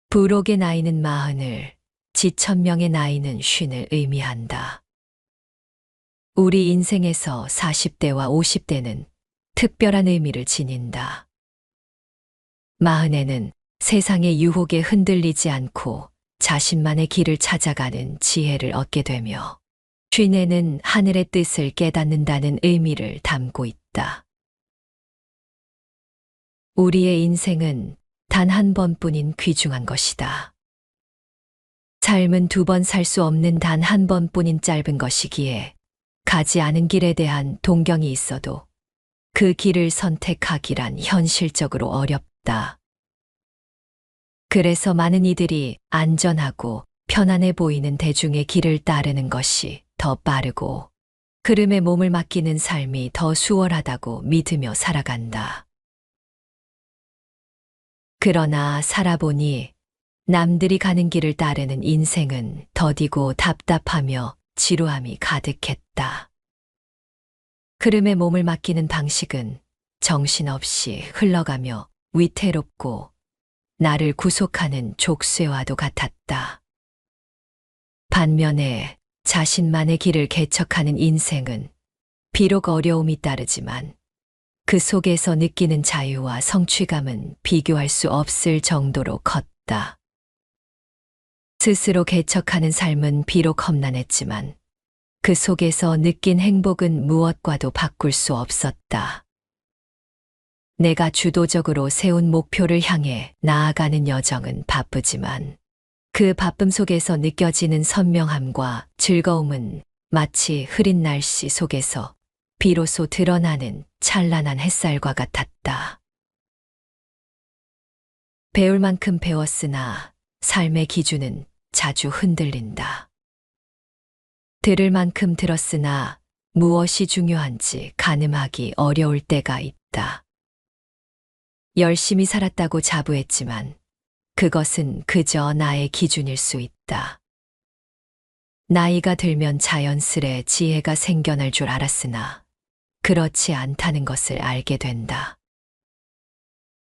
부록의 나이는 40을, 지천명의 나이는 50을 의미한다. 우리 인생에서 40대와 50대는 특별한 의미를 지닌다. 40에는 세상의 유혹에 흔들리지 않고 자신만의 길을 찾아가는 지혜를 얻게 되며, 50에는 하늘의 뜻을 깨닫는다는 의미를 담고 있다. 우리의 인생은 단 한 번뿐인 귀중한 것이다. 삶은 두 번 살 수 없는 단 한 번뿐인 짧은 것이기에 가지 않은 길에 대한 동경이 있어도 그 길을 선택하기란 현실적으로 어렵다. 그래서 많은 이들이 안전하고 편안해 보이는 대중의 길을 따르는 것이 더 빠르고 흐름에 몸을 맡기는 삶이 더 수월하다고 믿으며 살아간다. 그러나 살아보니 남들이 가는 길을 따르는 인생은 더디고 답답하며 지루함이 가득했다. 흐름에 몸을 맡기는 방식은 정신없이 흘러가며 위태롭고 나를 구속하는 족쇄와도 같았다. 반면에 자신만의 길을 개척하는 인생은 비록 어려움이 따르지만 그 속에서 느끼는 자유와 성취감은 비교할 수 없을 정도로 컸다. 스스로 개척하는 삶은 비록 험난했지만 그 속에서 느낀 행복은 무엇과도 바꿀 수 없었다. 내가 주도적으로 세운 목표를 향해 나아가는 여정은 바쁘지만 그 바쁨 속에서 느껴지는 선명함과 즐거움은 마치 흐린 날씨 속에서 비로소 드러나는 찬란한 햇살과 같았다. 배울 만큼 배웠으나 삶의 기준은 자주 흔들린다. 들을 만큼 들었으나 무엇이 중요한지 가늠하기 어려울 때가 있다. 열심히 살았다고 자부했지만 그것은 그저 나의 기준일 수 있다. 나이가 들면 자연스레 지혜가 생겨날 줄 알았으나 그렇지 않다는 것을 알게 된다.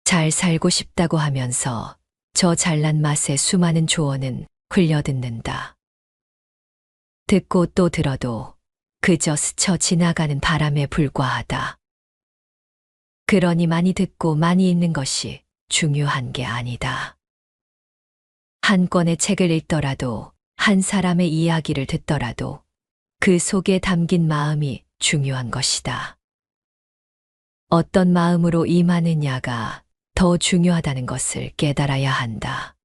잘 살고 싶다고 하면서 저 잘난 맛의 수많은 조언은 흘려듣는다. 듣고 또 들어도 그저 스쳐 지나가는 바람에 불과하다. 그러니 많이 듣고 많이 읽는 것이 중요한 게 아니다. 한 권의 책을 읽더라도 한 사람의 이야기를 듣더라도 그 속에 담긴 마음이 중요한 것이다. 어떤 마음으로 임하느냐가 더 중요하다는 것을 깨달아야 한다.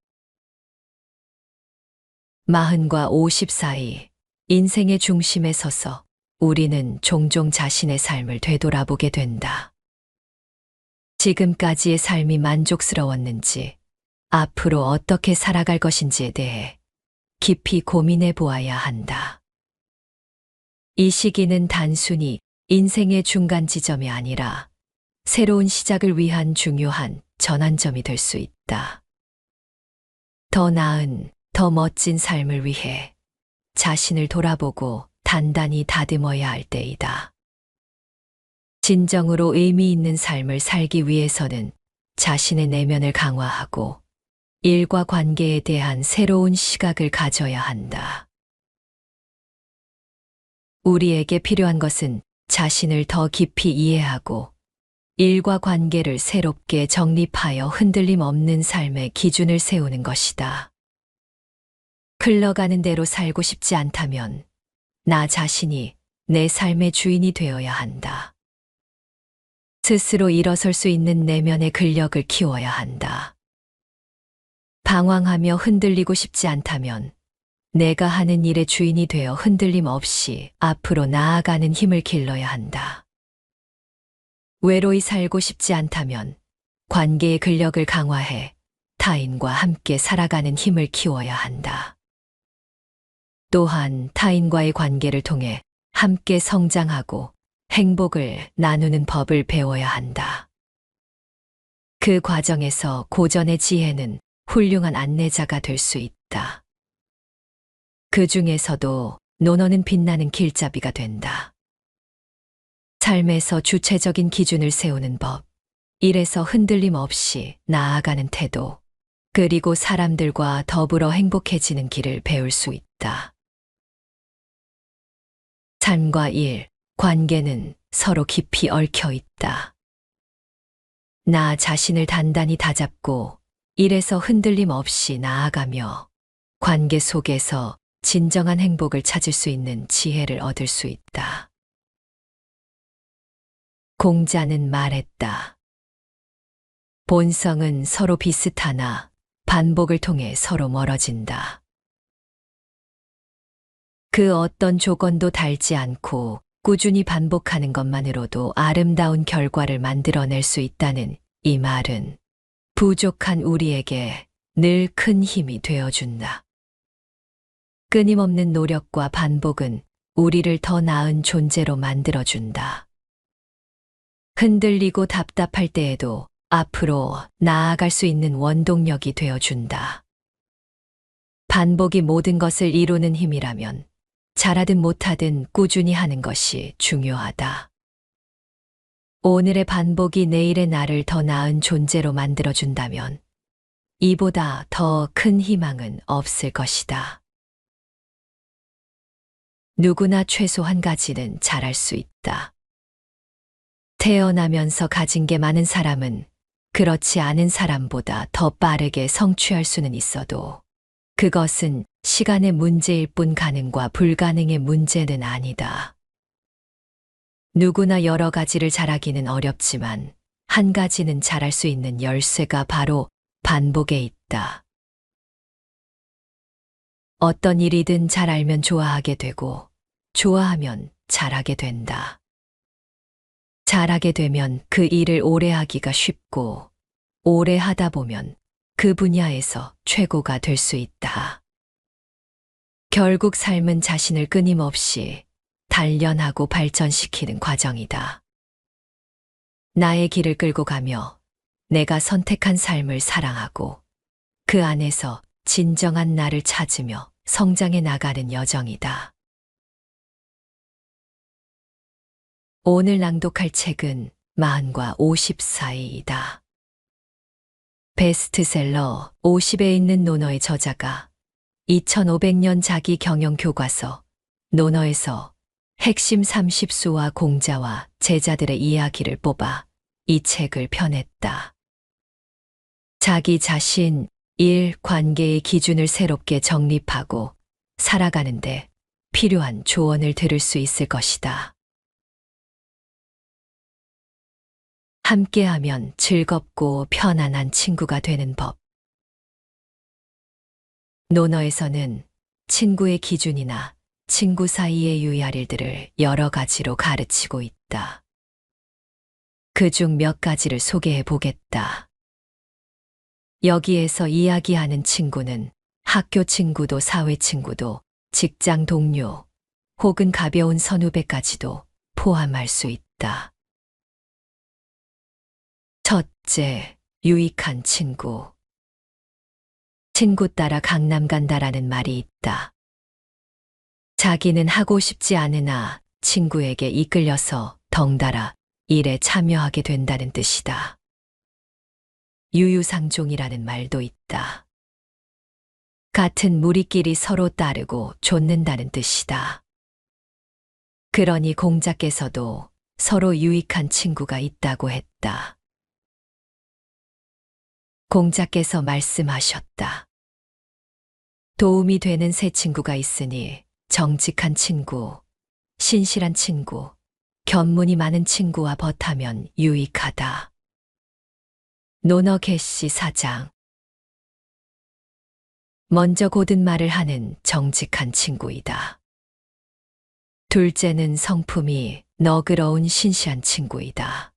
40과 50 사이 인생의 중심에 서서 우리는 종종 자신의 삶을 되돌아보게 된다. 지금까지의 삶이 만족스러웠는지, 앞으로 어떻게 살아갈 것인지에 대해 깊이 고민해 보아야 한다. 이 시기는 단순히 인생의 중간 지점이 아니라 새로운 시작을 위한 중요한 전환점이 될 수 있다. 더 나은, 더 멋진 삶을 위해 자신을 돌아보고 단단히 다듬어야 할 때이다. 진정으로 의미 있는 삶을 살기 위해서는 자신의 내면을 강화하고 일과 관계에 대한 새로운 시각을 가져야 한다. 우리에게 필요한 것은 자신을 더 깊이 이해하고 일과 관계를 새롭게 정립하여 흔들림 없는 삶의 기준을 세우는 것이다. 흘러가는 대로 살고 싶지 않다면 나 자신이 내 삶의 주인이 되어야 한다. 스스로 일어설 수 있는 내면의 근력을 키워야 한다. 방황하며 흔들리고 싶지 않다면 내가 하는 일의 주인이 되어 흔들림 없이 앞으로 나아가는 힘을 길러야 한다. 외로이 살고 싶지 않다면 관계의 근력을 강화해 타인과 함께 살아가는 힘을 키워야 한다. 또한 타인과의 관계를 통해 함께 성장하고 행복을 나누는 법을 배워야 한다. 그 과정에서 고전의 지혜는 훌륭한 안내자가 될 수 있다. 그 중에서도 논어는 빛나는 길잡이가 된다. 삶에서 주체적인 기준을 세우는 법, 일에서 흔들림 없이 나아가는 태도, 그리고 사람들과 더불어 행복해지는 길을 배울 수 있다. 삶과 일, 관계는 서로 깊이 얽혀 있다. 나 자신을 단단히 다잡고 일에서 흔들림 없이 나아가며 관계 속에서 진정한 행복을 찾을 수 있는 지혜를 얻을 수 있다. 공자는 말했다. 본성은 서로 비슷하나 반복을 통해 서로 멀어진다. 그 어떤 조건도 달지 않고 꾸준히 반복하는 것만으로도 아름다운 결과를 만들어낼 수 있다는 이 말은 부족한 우리에게 늘 큰 힘이 되어준다. 끊임없는 노력과 반복은 우리를 더 나은 존재로 만들어준다. 흔들리고 답답할 때에도 앞으로 나아갈 수 있는 원동력이 되어준다. 반복이 모든 것을 이루는 힘이라면 잘하든 못하든 꾸준히 하는 것이 중요하다. 오늘의 반복이 내일의 나를 더 나은 존재로 만들어준다면 이보다 더 큰 희망은 없을 것이다. 누구나 최소 한 가지는 잘할 수 있다. 태어나면서 가진 게 많은 사람은 그렇지 않은 사람보다 더 빠르게 성취할 수는 있어도 그것은 시간의 문제일 뿐 가능과 불가능의 문제는 아니다. 누구나 여러 가지를 잘하기는 어렵지만 한 가지는 잘할 수 있는 열쇠가 바로 반복에 있다. 어떤 일이든 잘 알면 좋아하게 되고 좋아하면 잘하게 된다. 잘하게 되면 그 일을 오래 하기가 쉽고 오래 하다 보면 그 분야에서 최고가 될 수 있다. 결국 삶은 자신을 끊임없이 단련하고 발전시키는 과정이다. 나의 길을 끌고 가며 내가 선택한 삶을 사랑하고 그 안에서 진정한 나를 찾으며 성장해 나가는 여정이다. 오늘 낭독할 책은 40과 50 사이이다. 베스트셀러 50에 있는 논어의 저자가 2500년 자기 경영 교과서 논어에서 핵심 30수와 공자와 제자들의 이야기를 뽑아 이 책을 펴냈다. 자기 자신, 일, 관계의 기준을 새롭게 정립하고 살아가는데 필요한 조언을 들을 수 있을 것이다. 함께하면 즐겁고 편안한 친구가 되는 법. 논어에서는 친구의 기준이나 친구 사이의 유의할 일들을 여러 가지로 가르치고 있다. 그중 몇 가지를 소개해 보겠다. 여기에서 이야기하는 친구는 학교 친구도 사회 친구도 직장 동료 혹은 가벼운 선후배까지도 포함할 수 있다. 첫째, 유익한 친구. 친구 따라 강남 간다라는 말이 있다. 자기는 하고 싶지 않으나 친구에게 이끌려서 덩달아 일에 참여하게 된다는 뜻이다. 유유상종이라는 말도 있다. 같은 무리끼리 서로 따르고 좇는다는 뜻이다. 그러니 공자께서도 서로 유익한 친구가 있다고 했다. 공자께서 말씀하셨다. 도움이 되는 새 친구가 있으니 정직한 친구, 신실한 친구, 견문이 많은 친구와 벗하면 유익하다. 논어 개시 4장. 먼저 고든 말을 하는 정직한 친구이다. 둘째는 성품이 너그러운 신실한 친구이다.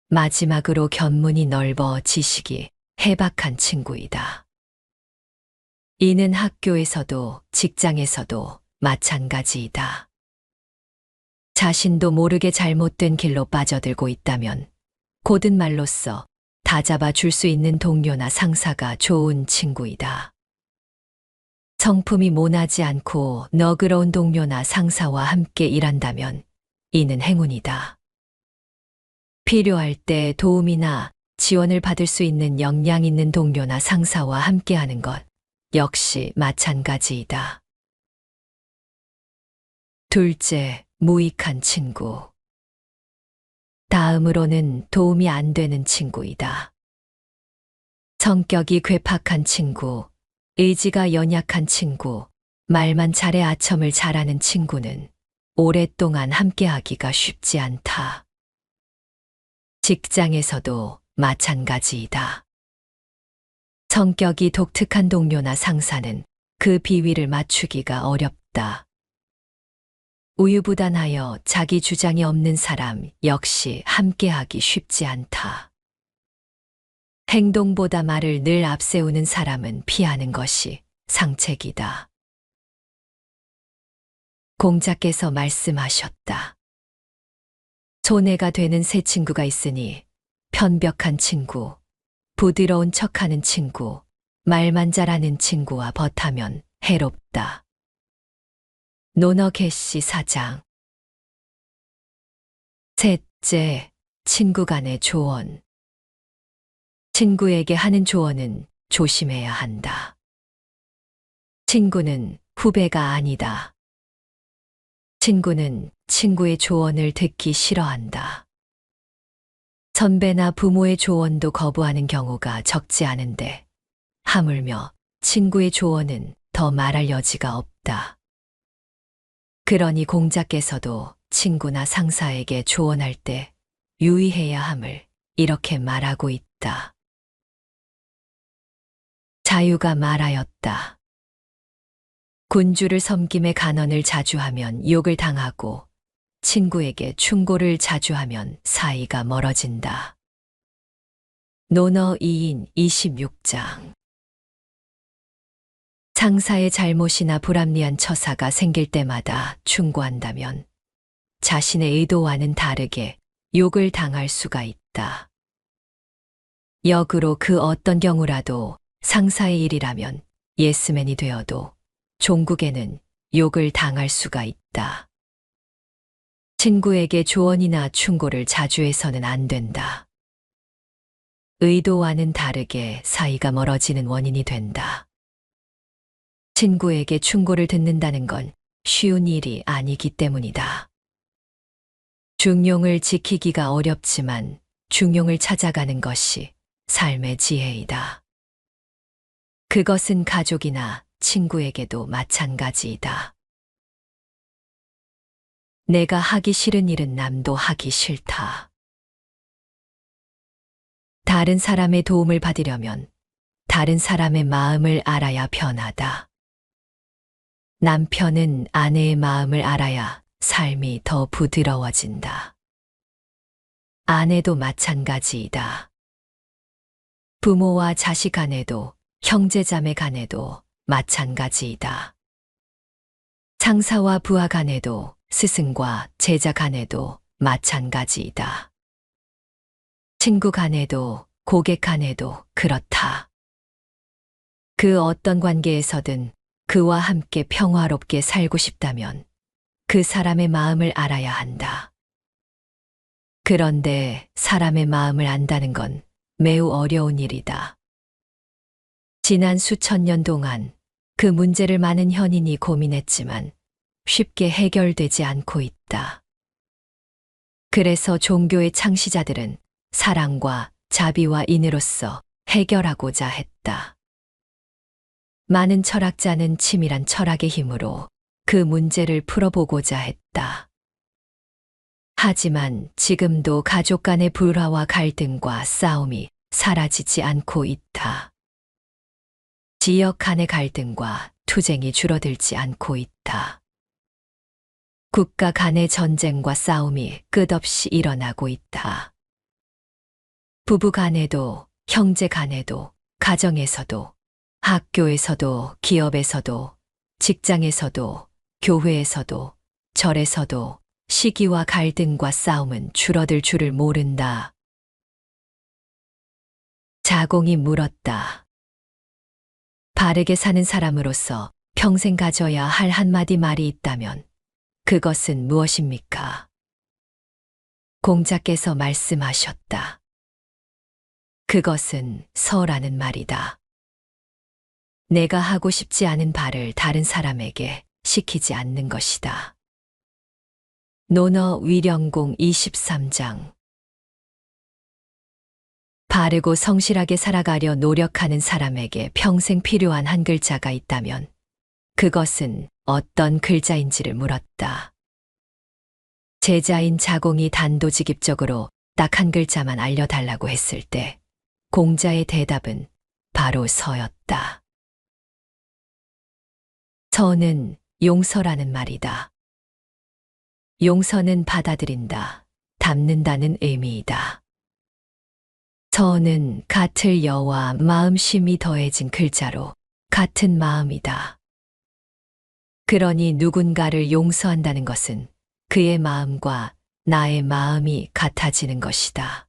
마지막으로 견문이 넓어 지식이 해박한 친구이다. 이는 학교에서도 직장에서도 마찬가지이다. 자신도 모르게 잘못된 길로 빠져들고 있다면 고든 말로써 다잡아 줄 수 있는 동료나 상사가 좋은 친구이다. 성품이 모나지 않고 너그러운 동료나 상사와 함께 일한다면 이는 행운이다. 필요할 때 도움이나 지원을 받을 수 있는 역량 있는 동료나 상사와 함께하는 것 역시 마찬가지이다. 둘째, 무익한 친구. 다음으로는 도움이 안 되는 친구이다. 성격이 괴팍한 친구, 의지가 연약한 친구, 말만 잘해 아첨을 잘하는 친구는 오랫동안 함께하기가 쉽지 않다. 직장에서도 마찬가지이다. 성격이 독특한 동료나 상사는 그 비위를 맞추기가 어렵다. 우유부단하여 자기 주장이 없는 사람 역시 함께하기 쉽지 않다. 행동보다 말을 늘 앞세우는 사람은 피하는 것이 상책이다. 공자께서 말씀하셨다. 손해가 되는 새 친구가 있으니 편벽한 친구, 부드러운 척하는 친구, 말만 잘하는 친구와 벗하면 해롭다. 노너게시 사장. 셋째, 친구 간의 조언. 친구에게 하는 조언은 조심해야 한다. 친구는 후배가 아니다. 친구는 친구의 조언을 듣기 싫어한다. 선배나 부모의 조언도 거부하는 경우가 적지 않은데, 하물며 친구의 조언은 더 말할 여지가 없다. 그러니 공자께서도 친구나 상사에게 조언할 때 유의해야 함을 이렇게 말하고 있다. 자유가 말하였다. 군주를 섬김에 간언을 자주 하면 욕을 당하고 친구에게 충고를 자주 하면 사이가 멀어진다. 논어 2인 26장. 상사의 잘못이나 불합리한 처사가 생길 때마다 충고한다면 자신의 의도와는 다르게 욕을 당할 수가 있다. 역으로 그 어떤 경우라도 상사의 일이라면 예스맨이 되어도 종국에는 욕을 당할 수가 있다. 친구에게 조언이나 충고를 자주 해서는 안 된다. 의도와는 다르게 사이가 멀어지는 원인이 된다. 친구에게 충고를 듣는다는 건 쉬운 일이 아니기 때문이다. 중용을 지키기가 어렵지만 중용을 찾아가는 것이 삶의 지혜이다. 그것은 가족이나 친구에게도 마찬가지이다. 내가 하기 싫은 일은 남도 하기 싫다. 다른 사람의 도움을 받으려면 다른 사람의 마음을 알아야 편하다. 남편은 아내의 마음을 알아야 삶이 더 부드러워진다. 아내도 마찬가지이다. 부모와 자식 간에도 형제자매 간에도 마찬가지이다. 상사와 부하 간에도 스승과 제자 간에도 마찬가지이다. 친구 간에도 고객 간에도 그렇다. 그 어떤 관계에서든 그와 함께 평화롭게 살고 싶다면 그 사람의 마음을 알아야 한다. 그런데 사람의 마음을 안다는 건 매우 어려운 일이다. 지난 수천 년 동안 그 문제를 많은 현인이 고민했지만 쉽게 해결되지 않고 있다. 그래서 종교의 창시자들은 사랑과 자비와 인으로써 해결하고자 했다. 많은 철학자는 치밀한 철학의 힘으로 그 문제를 풀어보고자 했다. 하지만 지금도 가족 간의 불화와 갈등과 싸움이 사라지지 않고 있다. 지역 간의 갈등과 투쟁이 줄어들지 않고 있다. 국가 간의 전쟁과 싸움이 끝없이 일어나고 있다. 부부 간에도, 형제 간에도, 가정에서도, 학교에서도, 기업에서도, 직장에서도, 교회에서도, 절에서도 시기와 갈등과 싸움은 줄어들 줄을 모른다. 자공이 물었다. 바르게 사는 사람으로서 평생 가져야 할 한마디 말이 있다면 그것은 무엇입니까? 공자께서 말씀하셨다. 그것은 서라는 말이다. 내가 하고 싶지 않은 바를 다른 사람에게 시키지 않는 것이다. 논어 위령공 23장. 바르고 성실하게 살아가려 노력하는 사람에게 평생 필요한 한 글자가 있다면 그것은 어떤 글자인지를 물었다. 제자인 자공이 단도직입적으로 딱 한 글자만 알려달라고 했을 때 공자의 대답은 바로 서였다. 서는 용서라는 말이다. 용서는 받아들인다, 담는다는 의미이다. 서는 같을 여와 마음심이 더해진 글자로 같은 마음이다. 그러니 누군가를 용서한다는 것은 그의 마음과 나의 마음이 같아지는 것이다.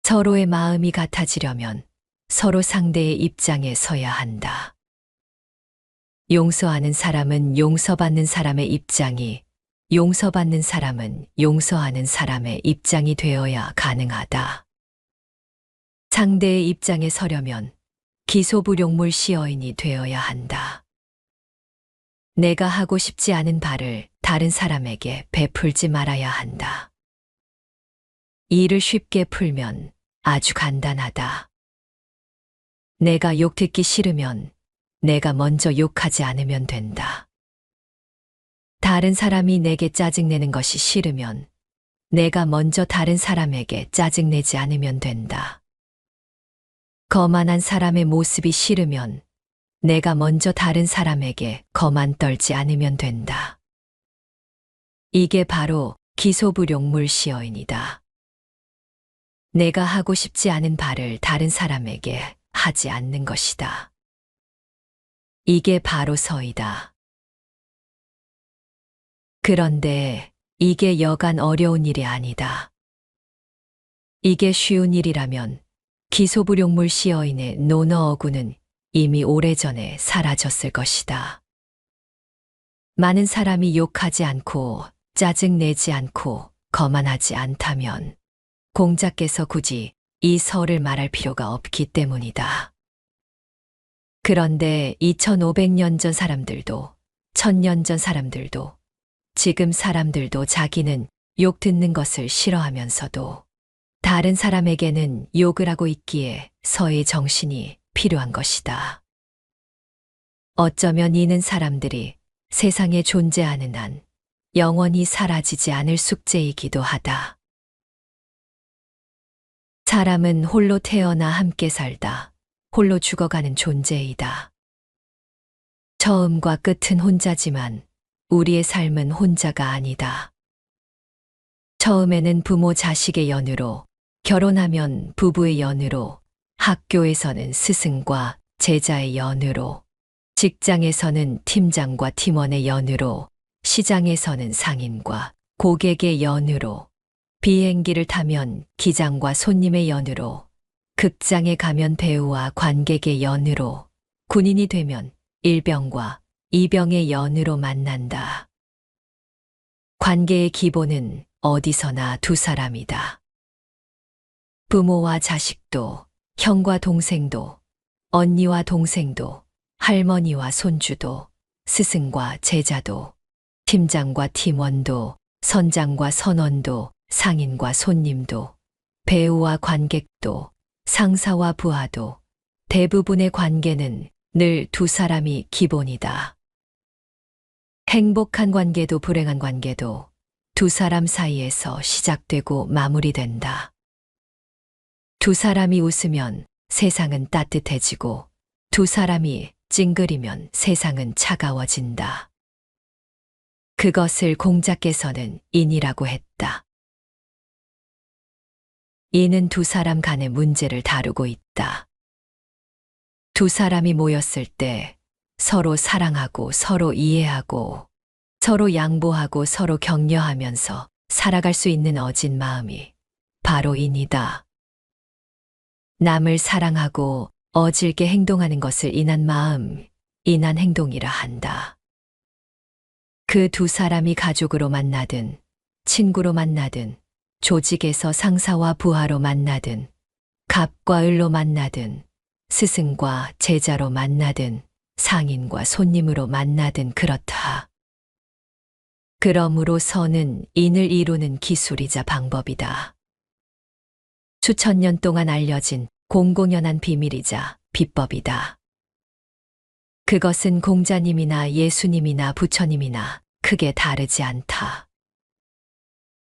서로의 마음이 같아지려면 서로 상대의 입장에 서야 한다. 용서하는 사람은 용서받는 사람의 입장이, 용서받는 사람은 용서하는 사람의 입장이 되어야 가능하다. 상대의 입장에 서려면 기소불용물 시어인이 되어야 한다. 내가 하고 싶지 않은 바를 다른 사람에게 베풀지 말아야 한다. 일을 쉽게 풀면 아주 간단하다. 내가 욕 듣기 싫으면 내가 먼저 욕하지 않으면 된다. 다른 사람이 내게 짜증내는 것이 싫으면 내가 먼저 다른 사람에게 짜증내지 않으면 된다. 거만한 사람의 모습이 싫으면 내가 먼저 다른 사람에게 거만 떨지 않으면 된다. 이게 바로 기소불용물 시어인이다. 내가 하고 싶지 않은 바를 다른 사람에게 하지 않는 것이다. 이게 바로 서이다. 그런데 이게 여간 어려운 일이 아니다. 이게 쉬운 일이라면 기소불용물 시어인의 논어 어구는 이미 오래전에 사라졌을 것이다. 많은 사람이 욕하지 않고 짜증내지 않고 거만하지 않다면 공자께서 굳이 이 서를 말할 필요가 없기 때문이다. 그런데 2500년 전 사람들도 1000년 전 사람들도 지금 사람들도 자기는 욕 듣는 것을 싫어하면서도 다른 사람에게는 욕을 하고 있기에 서의 정신이 필요한 것이다. 어쩌면 이는 사람들이 세상에 존재하는 한 영원히 사라지지 않을 숙제이기도 하다. 사람은 홀로 태어나 함께 살다 홀로 죽어가는 존재이다. 처음과 끝은 혼자지만 우리의 삶은 혼자가 아니다. 처음에는 부모 자식의 연으로, 결혼하면 부부의 연으로, 학교에서는 스승과 제자의 연으로, 직장에서는 팀장과 팀원의 연으로, 시장에서는 상인과 고객의 연으로, 비행기를 타면 기장과 손님의 연으로, 극장에 가면 배우와 관객의 연으로, 군인이 되면 일병과 이병의 연으로 만난다. 관계의 기본은 어디서나 두 사람이다. 부모와 자식도, 형과 동생도, 언니와 동생도, 할머니와 손주도, 스승과 제자도, 팀장과 팀원도, 선장과 선원도, 상인과 손님도, 배우와 관객도, 상사와 부하도, 대부분의 관계는 늘 두 사람이 기본이다. 행복한 관계도 불행한 관계도 두 사람 사이에서 시작되고 마무리된다. 두 사람이 웃으면 세상은 따뜻해지고 두 사람이 찡그리면 세상은 차가워진다. 그것을 공자께서는 인이라고 했다. 이는 두 사람 간의 문제를 다루고 있다. 두 사람이 모였을 때 서로 사랑하고 서로 이해하고 서로 양보하고 서로 격려하면서 살아갈 수 있는 어진 마음이 바로 인이다. 남을 사랑하고 어질게 행동하는 것을 인한 마음, 인한 행동이라 한다. 그 두 사람이 가족으로 만나든 친구로 만나든 조직에서 상사와 부하로 만나든 갑과 을로 만나든 스승과 제자로 만나든 상인과 손님으로 만나든 그렇다. 그러므로 선은 인을 이루는 기술이자 방법이다. 수천 년 동안 알려진 공공연한 비밀이자 비법이다. 그것은 공자님이나 예수님이나 부처님이나 크게 다르지 않다.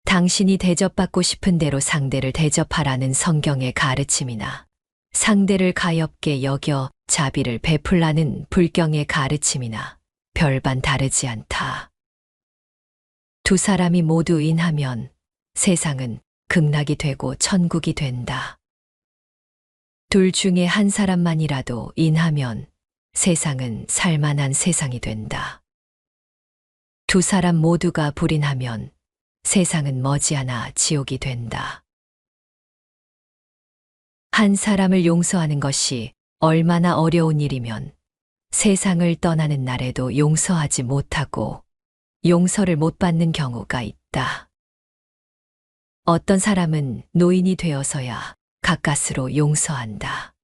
당신이 대접받고 싶은 대로 상대를 대접하라는 성경의 가르침이나 상대를 가엾게 여겨 자비를 베풀라는 불경의 가르침이나 별반 다르지 않다. 두 사람이 모두 인하면 세상은 극락이 되고 천국이 된다. 둘 중에 한 사람만이라도 인하면 세상은 살만한 세상이 된다. 두 사람 모두가 불인하면 세상은 머지않아 지옥이 된다. 한 사람을 용서하는 것이 얼마나 어려운 일이면 세상을 떠나는 날에도 용서하지 못하고 용서를 못 받는 경우가 있다. 어떤 사람은 노인이 되어서야 가까스로 용서한다.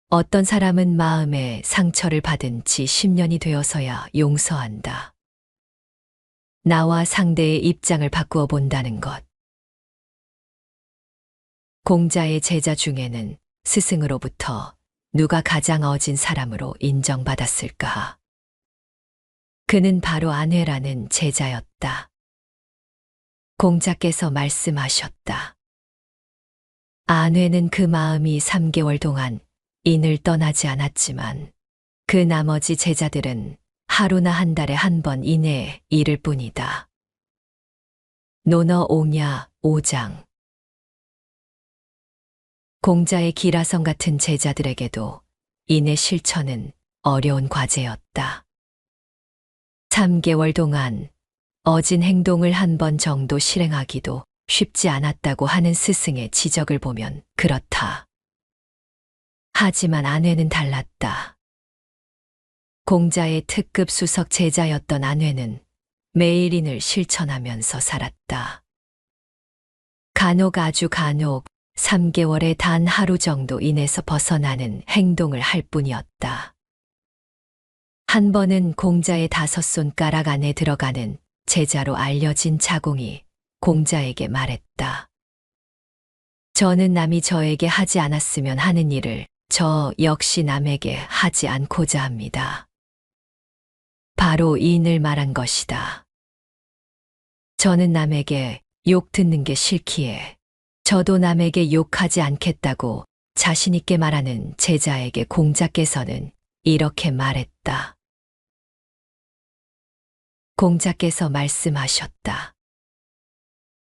어떤 사람은 마음에 상처를 받은 지 10년이 되어서야 용서한다. 나와 상대의 입장을 바꾸어 본다는 것. 공자의 제자 중에는 스승으로부터 누가 가장 어진 사람으로 인정받았을까? 그는 바로 안회라는 제자였다. 공자께서 말씀하셨다. 안회는 그 마음이 3개월 동안 인을 떠나지 않았지만 그 나머지 제자들은 하루나 한 달에 한 번 이내에 이를 뿐이다. 논어 옹야 5장. 공자의 기라성 같은 제자들에게도 인의 실천은 어려운 과제였다. 3개월 동안 어진 행동을 한 번 정도 실행하기도 쉽지 않았다고 하는 스승의 지적을 보면 그렇다. 하지만 안회는 달랐다. 공자의 특급 수석 제자였던 안회는 매일 인을 실천하면서 살았다. 간혹 아주 간혹 3개월에 단 하루 정도 인에서 벗어나는 행동을 할 뿐이었다. 한 번은 공자의 5손가락 안에 들어가는 제자로 알려진 자공이 공자에게 말했다. 저는 남이 저에게 하지 않았으면 하는 일을 저 역시 남에게 하지 않고자 합니다. 바로 이 인을 말한 것이다. 저는 남에게 욕 듣는 게 싫기에 저도 남에게 욕하지 않겠다고 자신 있게 말하는 제자에게 공자께서는 이렇게 말했다. 공자께서 말씀하셨다.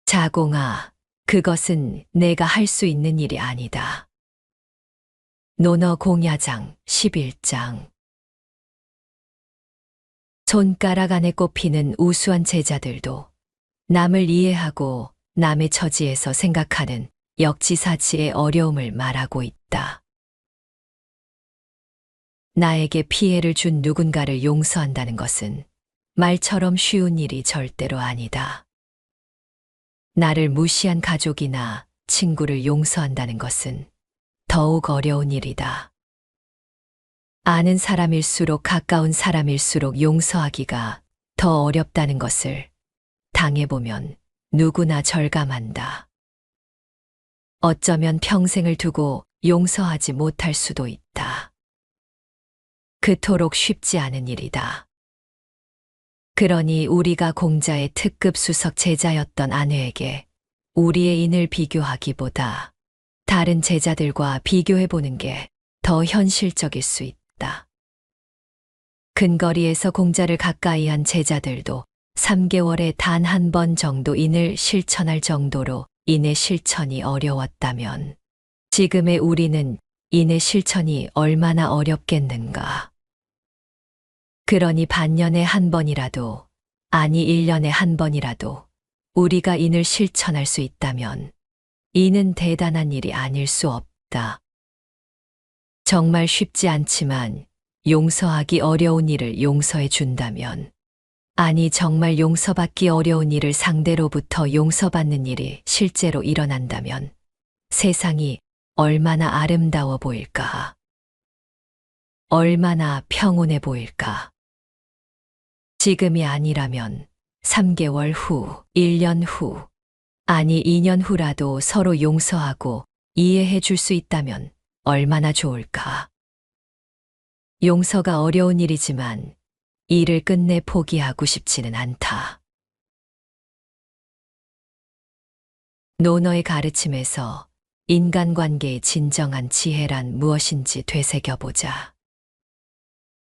자공아, 그것은 내가 할 수 있는 일이 아니다. 논어 공야장 11장. 손가락 안에 꼽히는 우수한 제자들도 남을 이해하고 남의 처지에서 생각하는 역지사지의 어려움을 말하고 있다. 나에게 피해를 준 누군가를 용서한다는 것은 말처럼 쉬운 일이 절대로 아니다. 나를 무시한 가족이나 친구를 용서한다는 것은 더욱 어려운 일이다. 아는 사람일수록 가까운 사람일수록 용서하기가 더 어렵다는 것을 당해보면 누구나 절감한다. 어쩌면 평생을 두고 용서하지 못할 수도 있다. 그토록 쉽지 않은 일이다. 그러니 우리가 공자의 특급 수석 제자였던 안회에게 우리의 인을 비교하기보다 다른 제자들과 비교해보는 게 더 현실적일 수 있다. 근거리에서 공자를 가까이 한 제자들도 3개월에 단 한 번 정도 인을 실천할 정도로 인의 실천이 어려웠다면 지금의 우리는 인의 실천이 얼마나 어렵겠는가. 그러니 반년에 한 번이라도, 아니 1년에 한 번이라도 우리가 인을 실천할 수 있다면 이는 대단한 일이 아닐 수 없다. 정말 쉽지 않지만 용서하기 어려운 일을 용서해 준다면, 아니 정말 용서받기 어려운 일을 상대로부터 용서받는 일이 실제로 일어난다면 세상이 얼마나 아름다워 보일까? 얼마나 평온해 보일까? 지금이 아니라면 3개월 후, 1년 후, 아니 2년 후라도 서로 용서하고 이해해 줄 수 있다면 얼마나 좋을까? 용서가 어려운 일이지만 일을 끝내 포기하고 싶지는 않다. 노너의 가르침에서 인간관계의 진정한 지혜란 무엇인지 되새겨보자.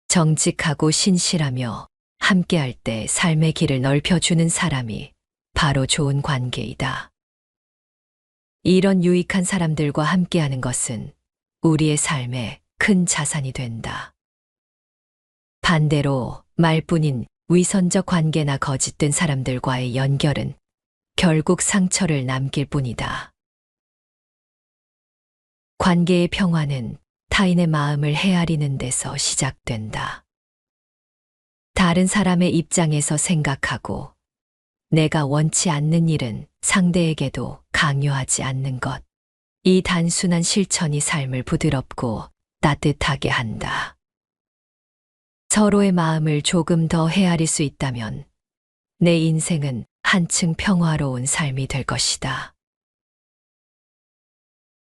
정직하고 신실하며 함께할 때 삶의 길을 넓혀주는 사람이 바로 좋은 관계이다. 이런 유익한 사람들과 함께하는 것은 우리의 삶에 큰 자산이 된다. 반대로 말뿐인 위선적 관계나 거짓된 사람들과의 연결은 결국 상처를 남길 뿐이다. 관계의 평화는 타인의 마음을 헤아리는 데서 시작된다. 다른 사람의 입장에서 생각하고 내가 원치 않는 일은 상대에게도 강요하지 않는 것. 이 단순한 실천이 삶을 부드럽고 따뜻하게 한다. 서로의 마음을 조금 더 헤아릴 수 있다면 내 인생은 한층 평화로운 삶이 될 것이다.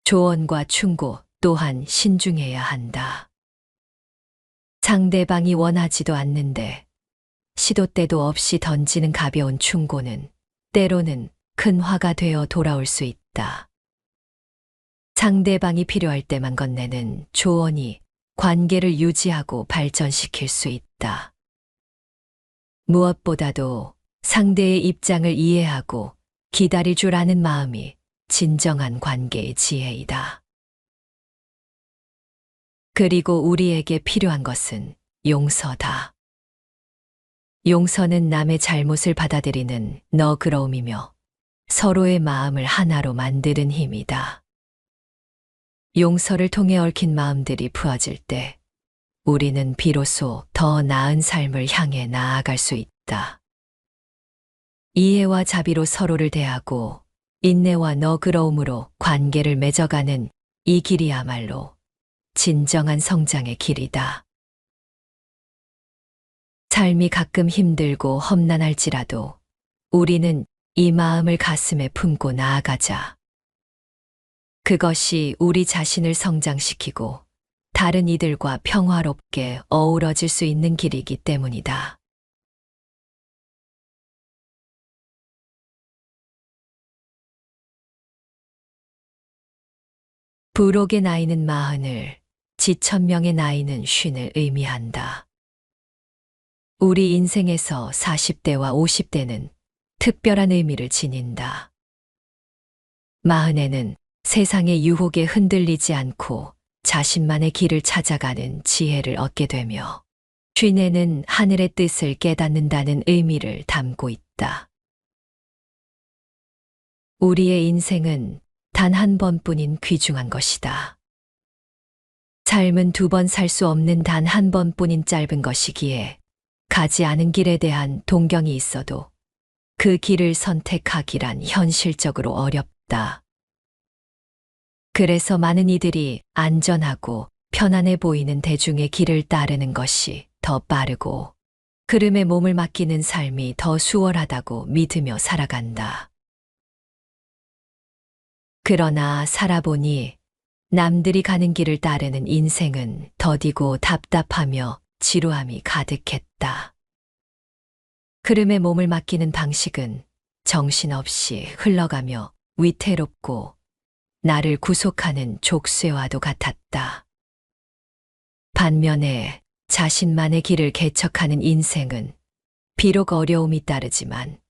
조언과 충고 또한 신중해야 한다. 상대방이 원하지도 않는데 시도 때도 없이 던지는 가벼운 충고는 때로는 큰 화가 되어 돌아올 수 있다. 상대방이 필요할 때만 건네는 조언이 관계를 유지하고 발전시킬 수 있다. 무엇보다도 상대의 입장을 이해하고 기다릴 줄 아는 마음이 진정한 관계의 지혜이다. 그리고 우리에게 필요한 것은 용서다. 용서는 남의 잘못을 받아들이는 너그러움이며 서로의 마음을 하나로 만드는 힘이다. 용서를 통해 얽힌 마음들이 풀어질 때 우리는 비로소 더 나은 삶을 향해 나아갈 수 있다. 이해와 자비로 서로를 대하고 인내와 너그러움으로 관계를 맺어가는 이 길이야말로 진정한 성장의 길이다. 삶이 가끔 힘들고 험난할지라도 우리는 이 마음을 가슴에 품고 나아가자. 그것이 우리 자신을 성장시키고 다른 이들과 평화롭게 어우러질 수 있는 길이기 때문이다. 부록의 나이는 40을, 지천명의 나이는 50을 의미한다. 우리 인생에서 40대와 50대는 특별한 의미를 지닌다. 40에는 세상의 유혹에 흔들리지 않고 자신만의 길을 찾아가는 지혜를 얻게 되며 50에는 하늘의 뜻을 깨닫는다는 의미를 담고 있다. 우리의 인생은 단 한 번뿐인 귀중한 것이다. 삶은 2번 살 수 없는 단 한 번뿐인 짧은 것이기에 가지 않은 길에 대한 동경이 있어도 그 길을 선택하기란 현실적으로 어렵다. 그래서 많은 이들이 안전하고 편안해 보이는 대중의 길을 따르는 것이 더 빠르고 흐름에 몸을 맡기는 삶이 더 수월하다고 믿으며 살아간다. 그러나 살아보니 남들이 가는 길을 따르는 인생은 더디고 답답하며 지루함이 가득했다. 흐름에 몸을 맡기는 방식은 정신없이 흘러가며 위태롭고 나를 구속하는 족쇄와도 같았다. 반면에 자신만의 길을 개척하는 인생은 비록 어려움이 따르지만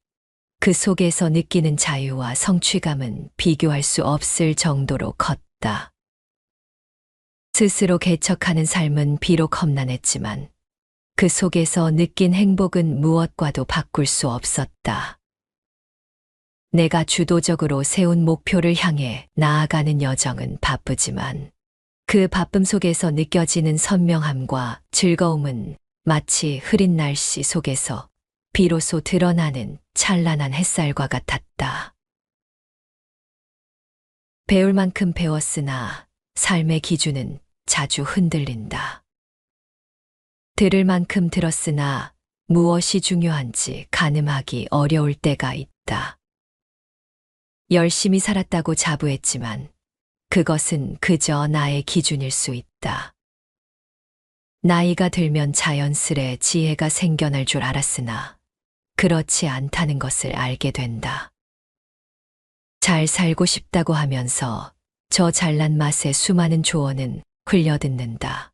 그 속에서 느끼는 자유와 성취감은 비교할 수 없을 정도로 컸다. 스스로 개척하는 삶은 비록 험난했지만 그 속에서 느낀 행복은 무엇과도 바꿀 수 없었다. 내가 주도적으로 세운 목표를 향해 나아가는 여정은 바쁘지만 그 바쁨 속에서 느껴지는 선명함과 즐거움은 마치 흐린 날씨 속에서 비로소 드러나는 찬란한 햇살과 같았다. 배울 만큼 배웠으나 삶의 기준은 자주 흔들린다. 들을 만큼 들었으나 무엇이 중요한지 가늠하기 어려울 때가 있다. 열심히 살았다고 자부했지만 그것은 그저 나의 기준일 수 있다. 나이가 들면 자연스레 지혜가 생겨날 줄 알았으나 그렇지 않다는 것을 알게 된다. 잘 살고 싶다고 하면서 저 잘난 맛의 수많은 조언은 흘려듣는다.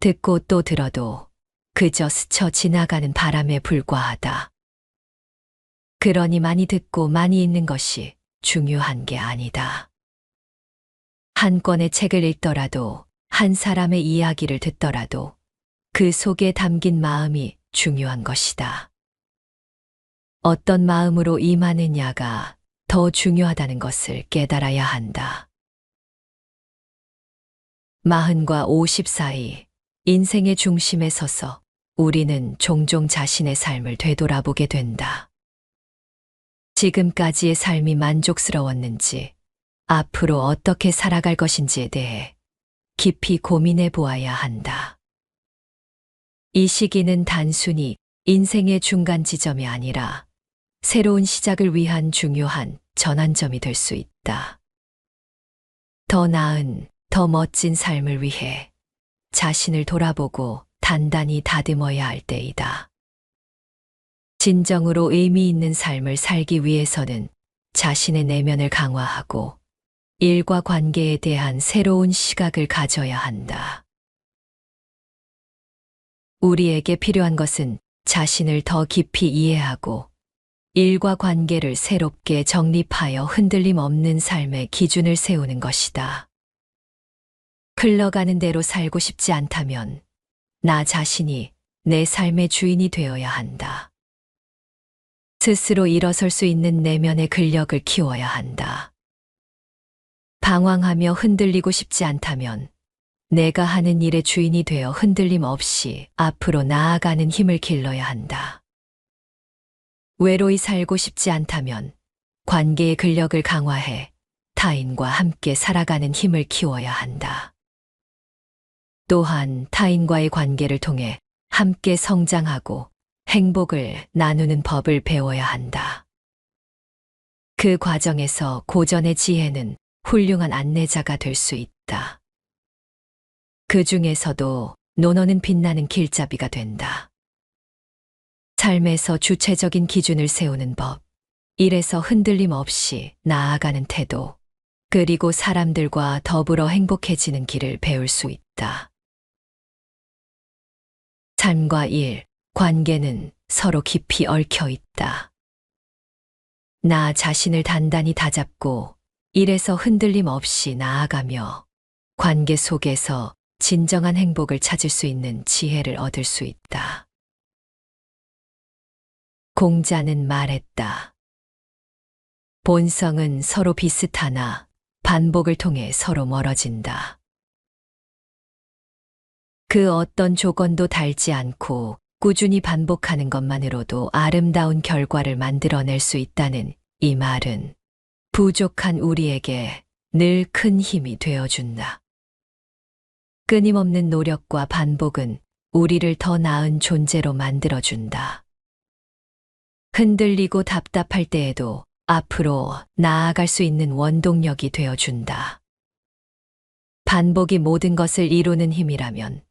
듣고 또 들어도 그저 스쳐 지나가는 바람에 불과하다. 그러니 많이 듣고 많이 읽는 것이 중요한 게 아니다. 한 권의 책을 읽더라도 한 사람의 이야기를 듣더라도 그 속에 담긴 마음이 중요한 것이다. 어떤 마음으로 임하느냐가 더 중요하다는 것을 깨달아야 한다. 40과 50 사이 인생의 중심에 서서 우리는 종종 자신의 삶을 되돌아보게 된다. 지금까지의 삶이 만족스러웠는지, 앞으로 어떻게 살아갈 것인지에 대해 깊이 고민해 보아야 한다. 이 시기는 단순히 인생의 중간 지점이 아니라 새로운 시작을 위한 중요한 전환점이 될 수 있다. 더 나은, 더 멋진 삶을 위해 자신을 돌아보고 단단히 다듬어야 할 때이다. 진정으로 의미 있는 삶을 살기 위해서는 자신의 내면을 강화하고 일과 관계에 대한 새로운 시각을 가져야 한다. 우리에게 필요한 것은 자신을 더 깊이 이해하고 일과 관계를 새롭게 정립하여 흔들림 없는 삶의 기준을 세우는 것이다. 흘러가는 대로 살고 싶지 않다면 나 자신이 내 삶의 주인이 되어야 한다. 스스로 일어설 수 있는 내면의 근력을 키워야 한다. 방황하며 흔들리고 싶지 않다면 내가 하는 일의 주인이 되어 흔들림 없이 앞으로 나아가는 힘을 길러야 한다. 외로이 살고 싶지 않다면 관계의 근력을 강화해 타인과 함께 살아가는 힘을 키워야 한다. 또한 타인과의 관계를 통해 함께 성장하고 행복을 나누는 법을 배워야 한다. 그 과정에서 고전의 지혜는 훌륭한 안내자가 될 수 있다. 그 중에서도 논어는 빛나는 길잡이가 된다. 삶에서 주체적인 기준을 세우는 법, 일에서 흔들림 없이 나아가는 태도, 그리고 사람들과 더불어 행복해지는 길을 배울 수 있다. 삶과 일, 관계는 서로 깊이 얽혀 있다. 나 자신을 단단히 다잡고 일에서 흔들림 없이 나아가며 관계 속에서 진정한 행복을 찾을 수 있는 지혜를 얻을 수 있다. 공자는 말했다. 본성은 서로 비슷하나 반복을 통해 서로 멀어진다. 그 어떤 조건도 달지 않고 꾸준히 반복하는 것만으로도 아름다운 결과를 만들어낼 수 있다는 이 말은 부족한 우리에게 늘 큰 힘이 되어준다. 끊임없는 노력과 반복은 우리를 더 나은 존재로 만들어준다. 흔들리고 답답할 때에도 앞으로 나아갈 수 있는 원동력이 되어준다. 반복이 모든 것을 이루는 힘이라면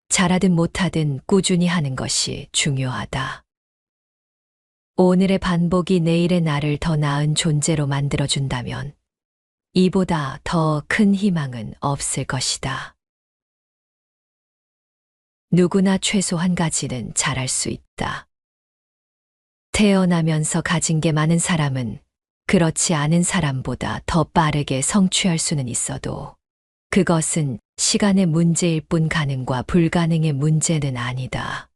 잘하든 못하든 꾸준히 하는 것이 중요하다. 오늘의 반복이 내일의 나를 더 나은 존재로 만들어준다면 이보다 더 큰 희망은 없을 것이다. 누구나 최소 한 가지는 잘할 수 있다. 태어나면서 가진 게 많은 사람은 그렇지 않은 사람보다 더 빠르게 성취할 수는 있어도 그것은 시간의 문제일 뿐 가능과 불가능의 문제는 아니다.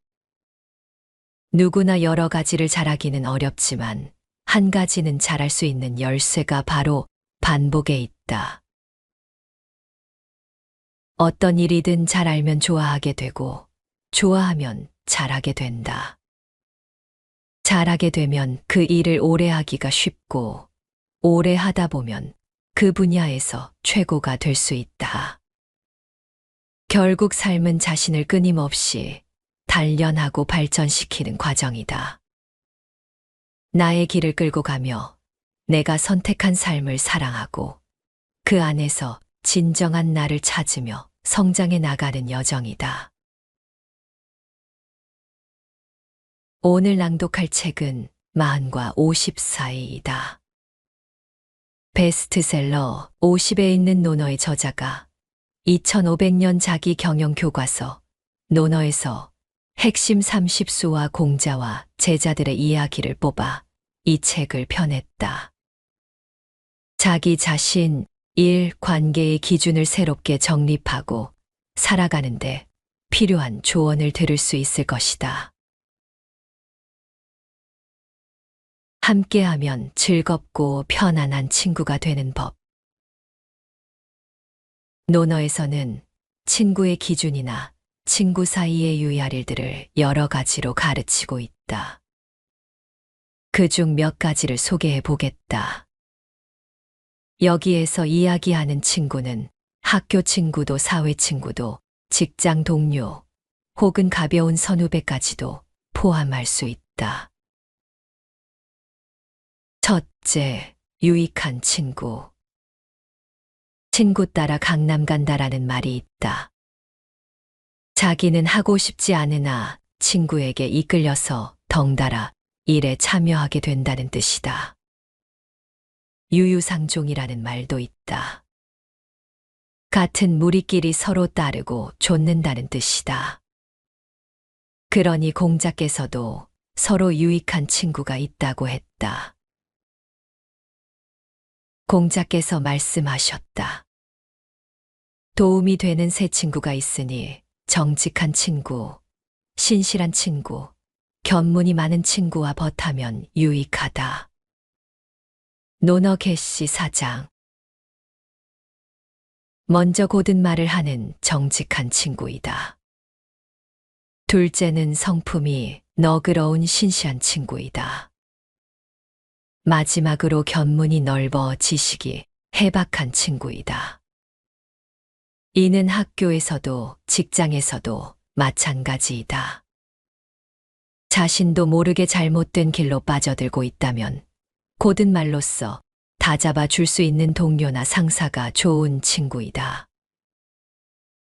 누구나 여러 가지를 잘하기는 어렵지만 한 가지는 잘할 수 있는 열쇠가 바로 반복에 있다. 어떤 일이든 잘 알면 좋아하게 되고 좋아하면 잘하게 된다. 잘하게 되면 그 일을 오래 하기가 쉽고 오래 하다 보면 그 분야에서 최고가 될 수 있다. 결국 삶은 자신을 끊임없이 단련하고 발전시키는 과정이다. 나의 길을 끌고 가며 내가 선택한 삶을 사랑하고 그 안에서 진정한 나를 찾으며 성장해 나가는 여정이다. 오늘 낭독할 책은 40과 50 사이이다. 베스트셀러 50에 있는 논어의 저자가 2500년 자기 경영 교과서 논어에서 핵심 30수와 공자와 제자들의 이야기를 뽑아 이 책을 펴냈다. 자기 자신, 일, 관계의 기준을 새롭게 정립하고 살아가는데 필요한 조언을 들을 수 있을 것이다. 함께하면 즐겁고 편안한 친구가 되는 법. 논어에서는 친구의 기준이나 친구 사이의 유의할 일들을 여러 가지로 가르치고 있다. 그중 몇 가지를 소개해 보겠다. 여기에서 이야기하는 친구는 학교 친구도 사회 친구도 직장 동료 혹은 가벼운 선후배까지도 포함할 수 있다. 첫째, 유익한 친구. 친구 따라 강남 간다라는 말이 있다. 자기는 하고 싶지 않으나 친구에게 이끌려서 덩달아 일에 참여하게 된다는 뜻이다. 유유상종이라는 말도 있다. 같은 무리끼리 서로 따르고 좇는다는 뜻이다. 그러니 공자께서도 서로 유익한 친구가 있다고 했다. 공자께서 말씀하셨다. 도움이 되는 새 친구가 있으니 정직한 친구, 신실한 친구, 견문이 많은 친구와 벗하면 유익하다. 논어 개시 4장. 먼저 고든 말을 하는 정직한 친구이다. 둘째는 성품이 너그러운 신시한 친구이다. 마지막으로 견문이 넓어 지식이 해박한 친구이다. 이는 학교에서도 직장에서도 마찬가지이다. 자신도 모르게 잘못된 길로 빠져들고 있다면 고든 말로써 다잡아 줄 수 있는 동료나 상사가 좋은 친구이다.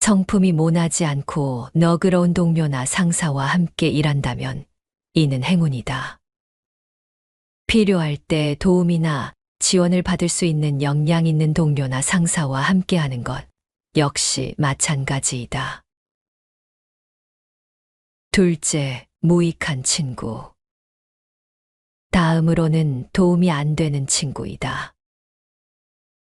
성품이 모나지 않고 너그러운 동료나 상사와 함께 일한다면 이는 행운이다. 필요할 때 도움이나 지원을 받을 수 있는 역량 있는 동료나 상사와 함께하는 것 역시 마찬가지이다. 둘째, 무익한 친구. 다음으로는 도움이 안 되는 친구이다.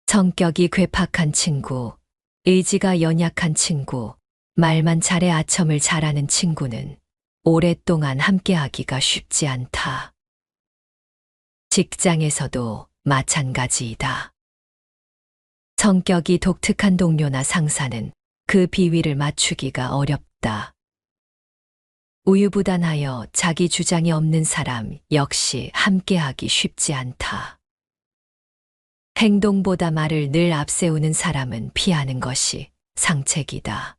성격이 괴팍한 친구, 의지가 연약한 친구, 말만 잘해 아첨을 잘하는 친구는 오랫동안 함께하기가 쉽지 않다. 직장에서도 마찬가지이다. 성격이 독특한 동료나 상사는 그 비위를 맞추기가 어렵다. 우유부단하여 자기 주장이 없는 사람 역시 함께하기 쉽지 않다. 행동보다 말을 늘 앞세우는 사람은 피하는 것이 상책이다.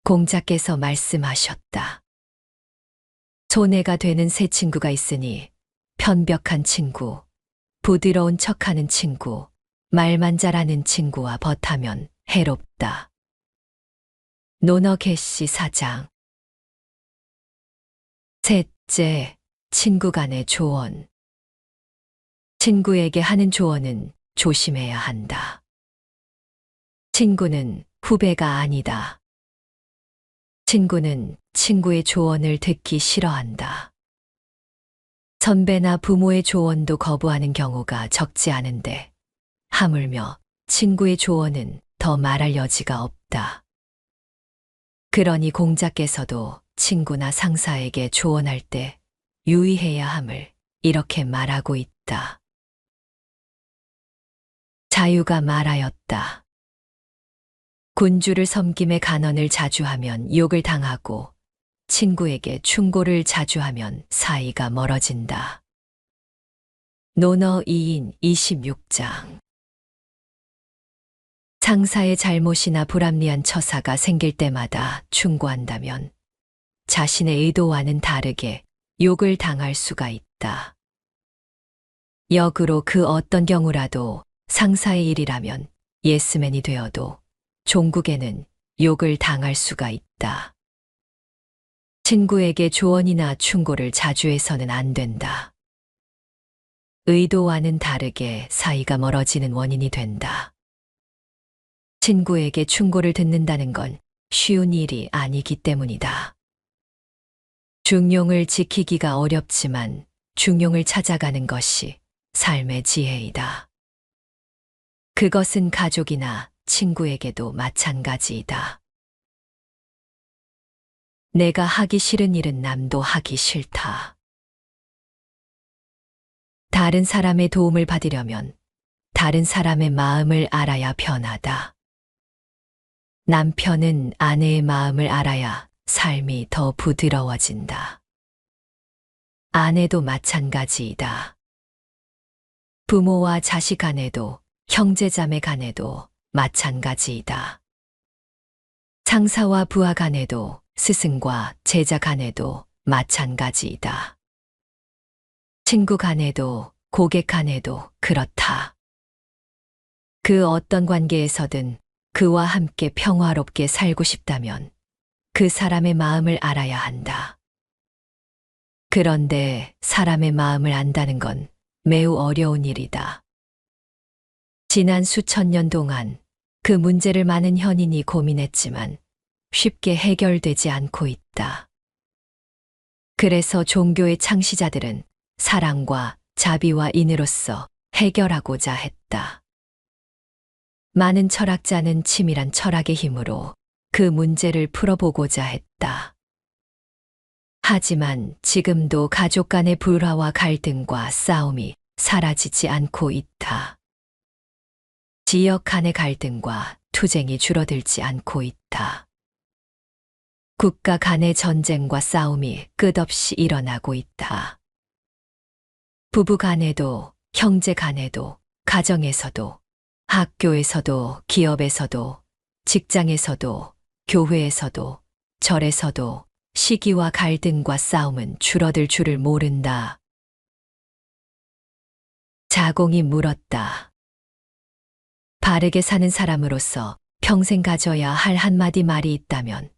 공자께서 말씀하셨다. 손해가 되는 새 친구가 있으니 편벽한 친구, 부드러운 척하는 친구, 말만 잘하는 친구와 벗하면 해롭다. 논어 개시 4장. 셋째, 친구 간의 조언. 친구에게 하는 조언은 조심해야 한다. 친구는 후배가 아니다. 친구는 친구의 조언을 듣기 싫어한다. 선배나 부모의 조언도 거부하는 경우가 적지 않은데 하물며 친구의 조언은 더 말할 여지가 없다. 그러니 공자께서도 친구나 상사에게 조언할 때 유의해야 함을 이렇게 말하고 있다. 자유가 말하였다. 군주를 섬김에 간언을 자주 하면 욕을 당하고 친구에게 충고를 자주 하면 사이가 멀어진다. 논어 2인 26장. 상사의 잘못이나 불합리한 처사가 생길 때마다 충고한다면 자신의 의도와는 다르게 욕을 당할 수가 있다. 역으로 그 어떤 경우라도 상사의 일이라면 예스맨이 되어도 종국에는 욕을 당할 수가 있다. 친구에게 조언이나 충고를 자주 해서는 안 된다. 의도와는 다르게 사이가 멀어지는 원인이 된다. 친구에게 충고를 듣는다는 건 쉬운 일이 아니기 때문이다. 중용을 지키기가 어렵지만 중용을 찾아가는 것이 삶의 지혜이다. 그것은 가족이나 친구에게도 마찬가지이다. 내가 하기 싫은 일은 남도 하기 싫다. 다른 사람의 도움을 받으려면 다른 사람의 마음을 알아야 편하다. 남편은 아내의 마음을 알아야 삶이 더 부드러워진다. 아내도 마찬가지이다. 부모와 자식 간에도 형제자매 간에도 마찬가지이다. 상사와 부하 간에도 스승과 제자 간에도 마찬가지이다. 친구 간에도 고객 간에도 그렇다. 그 어떤 관계에서든 그와 함께 평화롭게 살고 싶다면 그 사람의 마음을 알아야 한다. 그런데 사람의 마음을 안다는 건 매우 어려운 일이다. 지난 수천 년 동안 그 문제를 많은 현인이 고민했지만 쉽게 해결되지 않고 있다. 그래서 종교의 창시자들은 사랑과 자비와 인으로써 해결하고자 했다. 많은 철학자는 치밀한 철학의 힘으로 그 문제를 풀어보고자 했다. 하지만 지금도 가족 간의 불화와 갈등과 싸움이 사라지지 않고 있다. 지역 간의 갈등과 투쟁이 줄어들지 않고 있다. 국가 간의 전쟁과 싸움이 끝없이 일어나고 있다. 부부 간에도, 형제 간에도, 가정에서도, 학교에서도, 기업에서도, 직장에서도, 교회에서도, 절에서도 시기와 갈등과 싸움은 줄어들 줄을 모른다. 자공이 물었다. 바르게 사는 사람으로서 평생 가져야 할 한마디 말이 있다면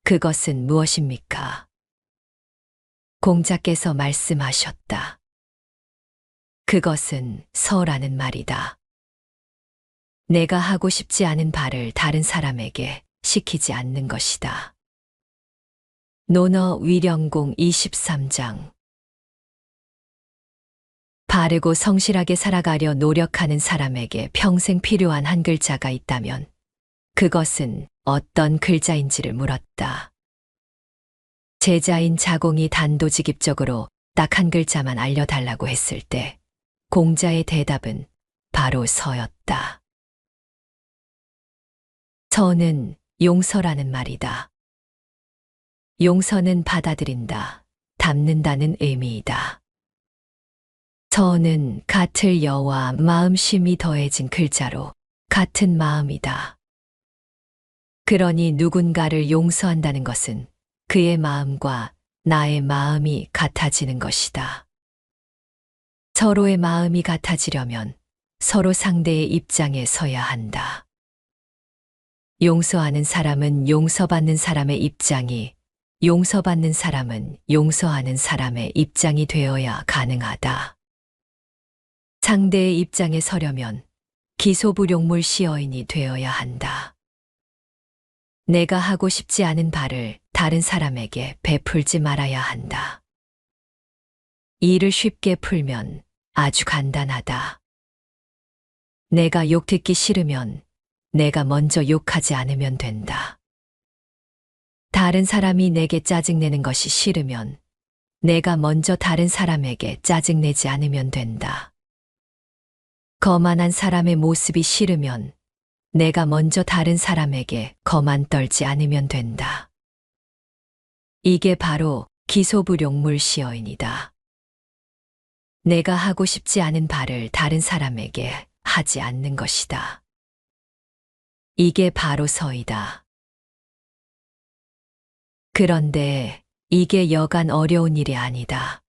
그것은 무엇입니까? 공자께서 말씀하셨다. 그것은 서라는 말이다. 내가 하고 싶지 않은 바를 다른 사람에게 시키지 않는 것이다. 논어 위령공 23장. 바르고 성실하게 살아가려 노력하는 사람에게 평생 필요한 한 글자가 있다면 그것은 어떤 글자인지를 물었다. 제자인 자공이 단도직입적으로 딱 한 글자만 알려달라고 했을 때 공자의 대답은 바로 서였다. 서는 용서라는 말이다. 용서는 받아들인다, 담는다는 의미이다. 서는 같을 여와 마음심이 더해진 글자로 같은 마음이다. 그러니 누군가를 용서한다는 것은 그의 마음과 나의 마음이 같아지는 것이다. 서로의 마음이 같아지려면 서로 상대의 입장에 서야 한다. 용서하는 사람은 용서받는 사람의 입장이, 용서받는 사람은 용서하는 사람의 입장이 되어야 가능하다. 상대의 입장에 서려면 기소불용물 시어인이 되어야 한다. 내가 하고 싶지 않은 바를 다른 사람에게 베풀지 말아야 한다. 일을 쉽게 풀면 아주 간단하다. 내가 욕 듣기 싫으면 내가 먼저 욕하지 않으면 된다. 다른 사람이 내게 짜증내는 것이 싫으면 내가 먼저 다른 사람에게 짜증내지 않으면 된다. 거만한 사람의 모습이 싫으면 내가 먼저 다른 사람에게 거만 떨지 않으면 된다. 이게 바로 기소불용물 시어인이다. 내가 하고 싶지 않은 바를 다른 사람에게 하지 않는 것이다. 이게 바로 서이다. 그런데 이게 여간 어려운 일이 아니다.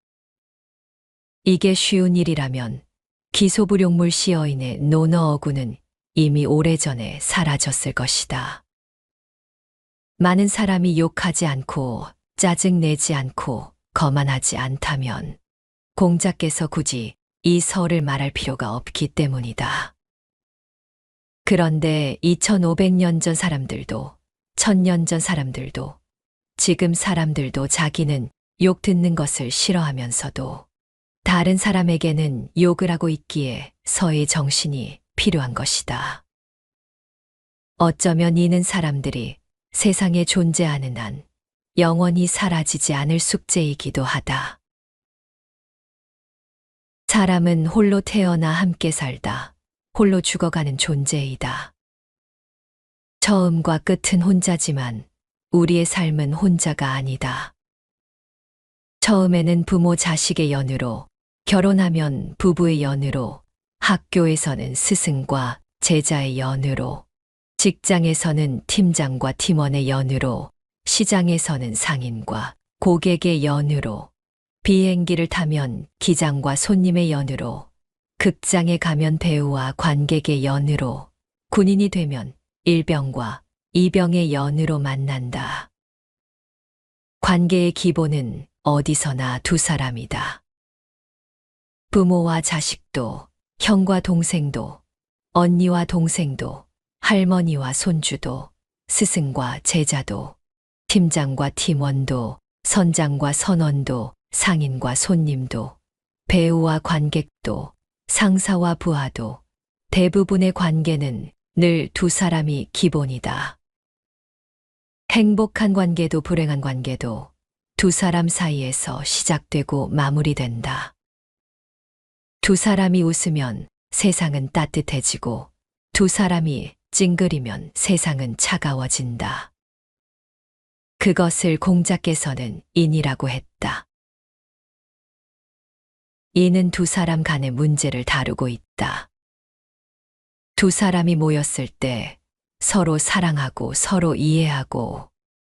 이게 쉬운 일이라면 기소불용물 시어인의 논어 어구는 이미 오래전에 사라졌을 것이다. 많은 사람이 욕하지 않고 짜증내지 않고 거만하지 않다면 공자께서 굳이 이 서를 말할 필요가 없기 때문이다. 그런데 2500년 전 사람들도 1000년 전 사람들도 지금 사람들도 자기는 욕 듣는 것을 싫어하면서도 다른 사람에게는 욕을 하고 있기에 서의 정신이 필요한 것이다. 어쩌면 이는 사람들이 세상에 존재하는 한 영원히 사라지지 않을 숙제이기도 하다. 사람은 홀로 태어나 함께 살다 홀로 죽어가는 존재이다. 처음과 끝은 혼자지만 우리의 삶은 혼자가 아니다. 처음에는 부모 자식의 연으로, 결혼하면 부부의 연으로, 학교에서는 스승과 제자의 연으로, 직장에서는 팀장과 팀원의 연으로, 시장에서는 상인과 고객의 연으로, 비행기를 타면 기장과 손님의 연으로, 극장에 가면 배우와 관객의 연으로, 군인이 되면 일병과 이병의 연으로 만난다. 관계의 기본은 어디서나 두 사람이다. 부모와 자식도, 형과 동생도, 언니와 동생도, 할머니와 손주도, 스승과 제자도, 팀장과 팀원도, 선장과 선원도, 상인과 손님도, 배우와 관객도, 상사와 부하도, 대부분의 관계는 늘 두 사람이 기본이다. 행복한 관계도 불행한 관계도 두 사람 사이에서 시작되고 마무리된다. 두 사람이 웃으면 세상은 따뜻해지고 두 사람이 찡그리면 세상은 차가워진다. 그것을 공자께서는 인이라고 했다. 이는 두 사람 간의 문제를 다루고 있다. 두 사람이 모였을 때 서로 사랑하고 서로 이해하고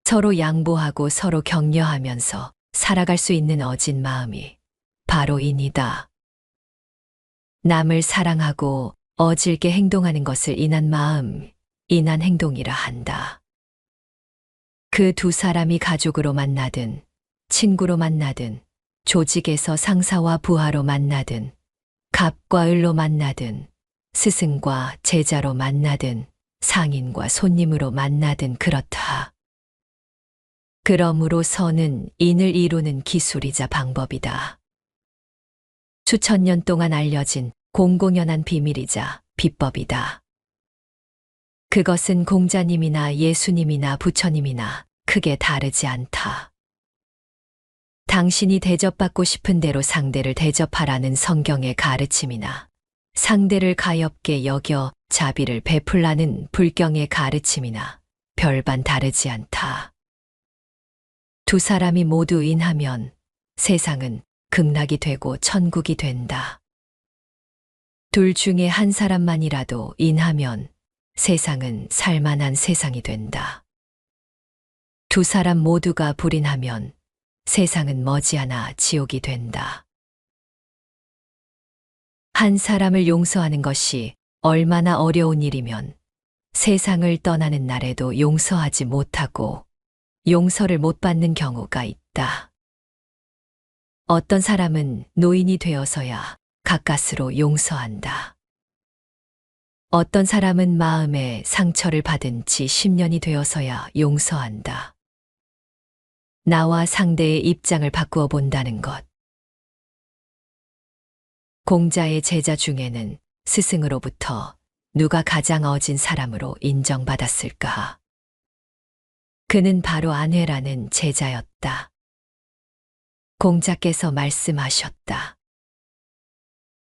서로 양보하고 서로 격려하면서 살아갈 수 있는 어진 마음이 바로 인이다. 남을 사랑하고 어질게 행동하는 것을 인한 마음, 인한 행동이라 한다. 그 두 사람이 가족으로 만나든 친구로 만나든 조직에서 상사와 부하로 만나든 갑과 을로 만나든 스승과 제자로 만나든 상인과 손님으로 만나든 그렇다. 그러므로 서는 인을 이루는 기술이자 방법이다. 수천 년 동안 알려진 공공연한 비밀이자 비법이다. 그것은 공자님이나 예수님이나 부처님이나 크게 다르지 않다. 당신이 대접받고 싶은 대로 상대를 대접하라는 성경의 가르침이나 상대를 가엾게 여겨 자비를 베풀라는 불경의 가르침이나 별반 다르지 않다. 두 사람이 모두 인하면 세상은 극락이 되고 천국이 된다. 둘 중에 한 사람만이라도 인하면 세상은 살만한 세상이 된다. 두 사람 모두가 불인하면 세상은 머지않아 지옥이 된다. 한 사람을 용서하는 것이 얼마나 어려운 일이면 세상을 떠나는 날에도 용서하지 못하고 용서를 못 받는 경우가 있다. 어떤 사람은 노인이 되어서야 가까스로 용서한다. 어떤 사람은 마음에 상처를 받은 지 10년이 되어서야 용서한다. 나와 상대의 입장을 바꾸어 본다는 것. 공자의 제자 중에는 스승으로부터 누가 가장 어진 사람으로 인정받았을까? 그는 바로 안회라는 제자였다. 공자께서 말씀하셨다.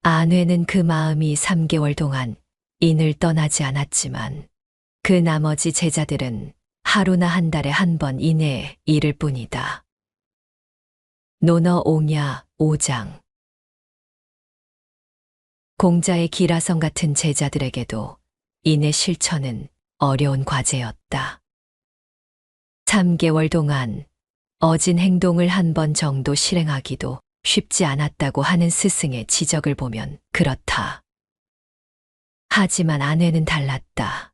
안회는 그 마음이 3개월 동안 인을 떠나지 않았지만 그 나머지 제자들은 하루나 한 달에 한 번 이내에 이를 뿐이다. 논어 옹야 5장 공자의 기라성 같은 제자들에게도 인의 실천은 어려운 과제였다. 3개월 동안 어진 행동을 한 번 정도 실행하기도 쉽지 않았다고 하는 스승의 지적을 보면 그렇다. 하지만 안회는 달랐다.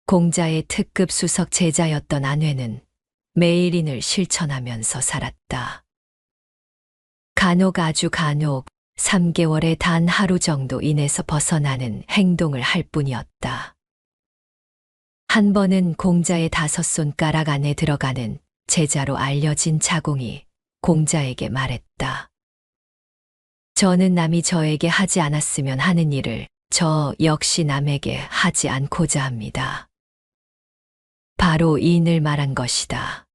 공자의 특급 수석 제자였던 안회는 매일 인을 실천하면서 살았다. 아주 간혹 3개월에 단 하루 정도 인에서 벗어나는 행동을 할 뿐이었다. 한 번은 공자의 5손가락 안에 들어가는 제자로 알려진 자공이 공자에게 말했다. 저는 남이 저에게 하지 않았으면 하는 일을 저 역시 남에게 하지 않고자 합니다. 바로 이 인을 말한 것이다.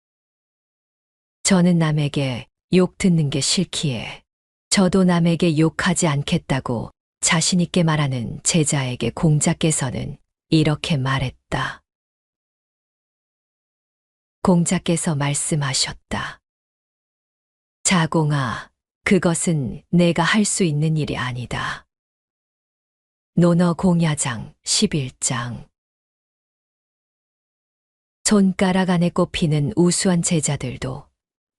저는 남에게 욕 듣는 게 싫기에 저도 남에게 욕하지 않겠다고 자신 있게 말하는 제자에게 공자께서는 이렇게 말했다. 공자께서 말씀하셨다. 자공아, 그것은 내가 할 수 있는 일이 아니다. 논어 공야장 11장. 손가락 안에 꼽히는 우수한 제자들도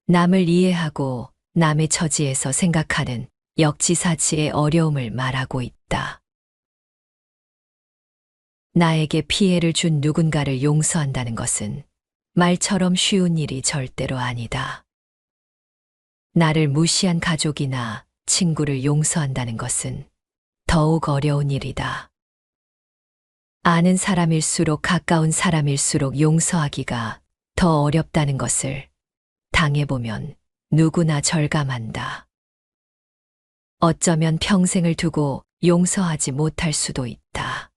남을 이해하고 남의 처지에서 생각하는 역지사지의 어려움을 말하고 있다. 나에게 피해를 준 누군가를 용서한다는 것은 말처럼 쉬운 일이 절대로 아니다. 나를 무시한 가족이나 친구를 용서한다는 것은 더욱 어려운 일이다. 아는 사람일수록 가까운 사람일수록 용서하기가 더 어렵다는 것을 당해보면 누구나 절감한다. 어쩌면 평생을 두고 용서하지 못할 수도 있다.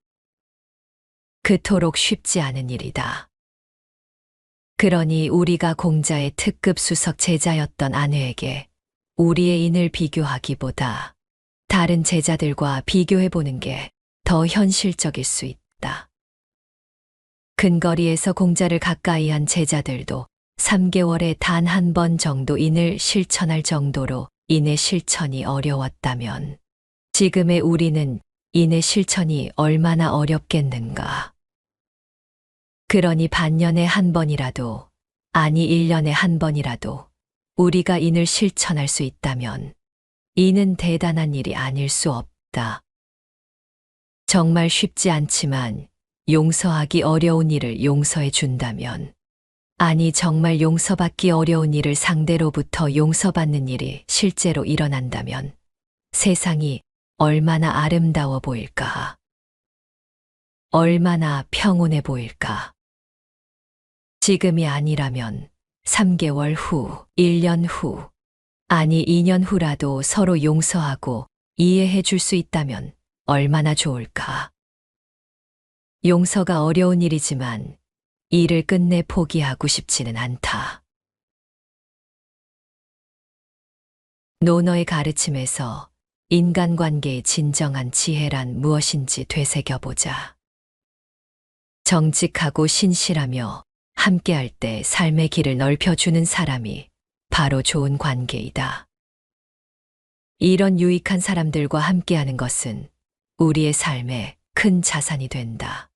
그토록 쉽지 않은 일이다. 그러니 우리가 공자의 특급 수석 제자였던 안회에게 우리의 인을 비교하기보다 다른 제자들과 비교해보는 게 더 현실적일 수 있다. 근거리에서 공자를 가까이 한 제자들도 3개월에 단 한 번 정도 인을 실천할 정도로 인의 실천이 어려웠다면 지금의 우리는 인의 실천이 얼마나 어렵겠는가. 그러니 반년에 한 번이라도, 아니 1년에 한 번이라도 우리가 인을 실천할 수 있다면 이는 대단한 일이 아닐 수 없다. 정말 쉽지 않지만 용서하기 어려운 일을 용서해 준다면, 아니 정말 용서받기 어려운 일을 상대로부터 용서받는 일이 실제로 일어난다면 세상이 얼마나 아름다워 보일까? 얼마나 평온해 보일까? 지금이 아니라면 3개월 후, 1년 후, 아니 2년 후라도 서로 용서하고 이해해 줄 수 있다면 얼마나 좋을까? 용서가 어려운 일이지만 일을 끝내 포기하고 싶지는 않다. 논어의 가르침에서 인간관계의 진정한 지혜란 무엇인지 되새겨보자. 정직하고 신실하며 함께할 때 삶의 길을 넓혀주는 사람이 바로 좋은 관계이다. 이런 유익한 사람들과 함께하는 것은 우리의 삶에 큰 자산이 된다.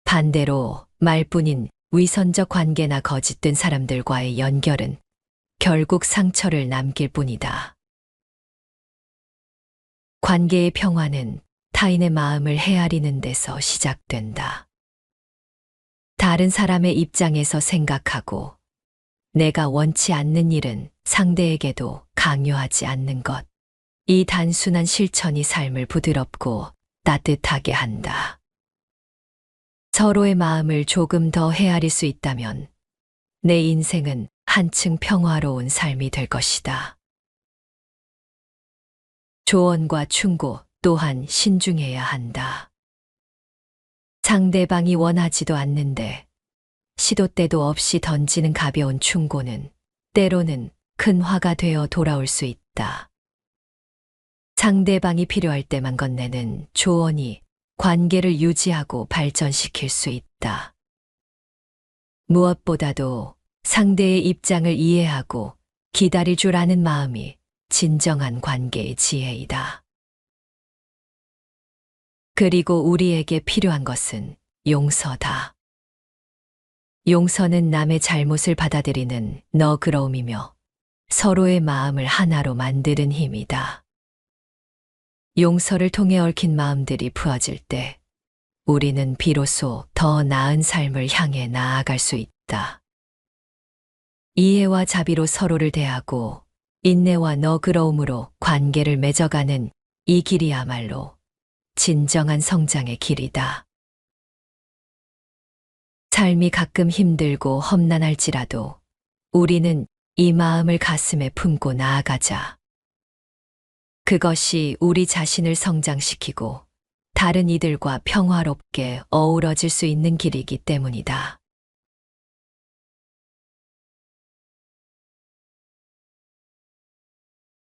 반대로 말뿐인 위선적 관계나 거짓된 사람들과의 연결은 결국 상처를 남길 뿐이다. 관계의 평화는 타인의 마음을 헤아리는 데서 시작된다. 다른 사람의 입장에서 생각하고 내가 원치 않는 일은 상대에게도 강요하지 않는 것. 이 단순한 실천이 삶을 부드럽고 따뜻하게 한다. 서로의 마음을 조금 더 헤아릴 수 있다면 내 인생은 한층 평화로운 삶이 될 것이다. 조언과 충고 또한 신중해야 한다. 상대방이 원하지도 않는데 시도 때도 없이 던지는 가벼운 충고는 때로는 큰 화가 되어 돌아올 수 있다. 상대방이 필요할 때만 건네는 조언이 관계를 유지하고 발전시킬 수 있다. 무엇보다도 상대의 입장을 이해하고 기다릴 줄 아는 마음이 진정한 관계의 지혜이다. 그리고 우리에게 필요한 것은 용서다. 용서는 남의 잘못을 받아들이는 너그러움이며 서로의 마음을 하나로 만드는 힘이다. 용서를 통해 얽힌 마음들이 풀어질 때 우리는 비로소 더 나은 삶을 향해 나아갈 수 있다. 이해와 자비로 서로를 대하고 인내와 너그러움으로 관계를 맺어가는 이 길이야말로 진정한 성장의 길이다. 삶이 가끔 힘들고 험난할지라도 우리는 이 마음을 가슴에 품고 나아가자. 그것이 우리 자신을 성장시키고 다른 이들과 평화롭게 어우러질 수 있는 길이기 때문이다.